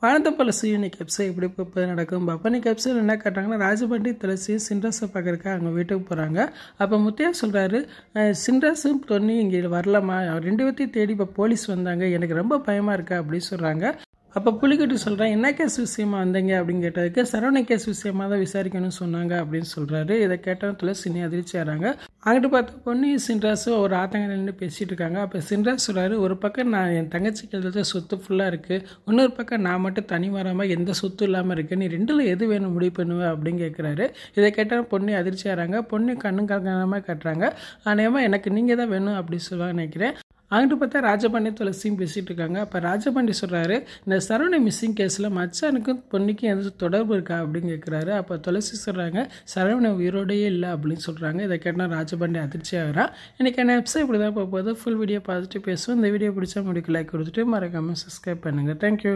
வாழ்ந்த பல இன்னைக்கு எபிசோட் எப்படி இப்போ நடக்கும் பார்ப்போம். இன்னைக்கு எபிசோட் என்ன காட்டுறாங்கன்னா, ராஜபாண்டி துளசி சின்ராஸை பார்க்கறக்கு அவங்க வீட்டுக்கு போகிறாங்க. அப்போ முத்தையா சொல்கிறாரு, சின்ராஸும் பொன்னி இங்கே வரலாமா, ரெண்டு பேர்த்தையும் தேடி இப்போ போலீஸ் வந்தாங்க, எனக்கு ரொம்ப பயமாக இருக்கா அப்படின்னு சொல்கிறாங்க. அப்போ புலிக்கட்டு சொல்கிறேன், என்ன கேஸ் விஷயமா வந்தீங்க அப்படின்னு கேட்டதுக்கு, சரவண கேஸ் விஷயமா தான் விசாரிக்கணும்னு சொன்னாங்க அப்படின்னு சொல்கிறாரு. இதை கேட்டவன் துளசி அதிர்ச்சி ஆகிறாங்க. அங்கிட்டு பார்த்த பொன்னி சின்ராஸும் ஒரு ஆத்தங்கரையில் நின்று பேசிகிட்டு இருக்காங்க. அப்போ சின்ராஸ் சொல்கிறாரு, ஒரு பக்கம் நான் என் தங்கச்சிக்கு எழுத சொத்து ஃபுல்லாக இருக்குது, இன்னொரு பக்கம் நான் மட்டும் தனி வராமல் எந்த சொத்து இல்லாமல் இருக்குது, நீ ரெண்டில் எது வேணும் முடிவு பண்ணுவேன் அப்படின்னு கேட்குறாரு. இதை கேட்டால் பொன்னி அதிர்ச்சி ஆகிறாங்க. பொண்ணு கண்ணும் கலங்காமல் கட்டுறாங்க. அநேகமாக எனக்கு நீங்கள் தான் வேணும் அப்படின்னு சொல்லுவாங்க நினைக்கிறேன். அங்கிட்டு பார்த்தா ராஜபாண்டி துளசியும் பேசிகிட்டு இருக்காங்க. அப்போ ராஜபாண்டி சொல்கிறாரு, இந்த சரவண மிஸ்ஸிங் கேஸில் மச்சானுக்கும் பொண்ணுக்கும் எந்த தொடர்பு இருக்கா அப்படின்னு கேட்குறாரு. அப்போ துளசி சொல்கிறாங்க, சரவண உயிரோடையே இல்லை அப்படின்னு சொல்கிறாங்க. இதை கேட்டால் ராஜபாண்டி அதிர்ச்சி ஆகிறான். இன்றைக்கி என்ன எபிசோட் இப்படி தான் போகுது. ஃபுல் வீடியோ பார்த்துட்டு பேசுவோம். இந்த வீடியோ பிடிச்சா முடிக்க லைக் கொடுத்துட்டு மறக்காமல் சப்ஸ்கிரைப் பண்ணுங்கள். தேங்க்யூ.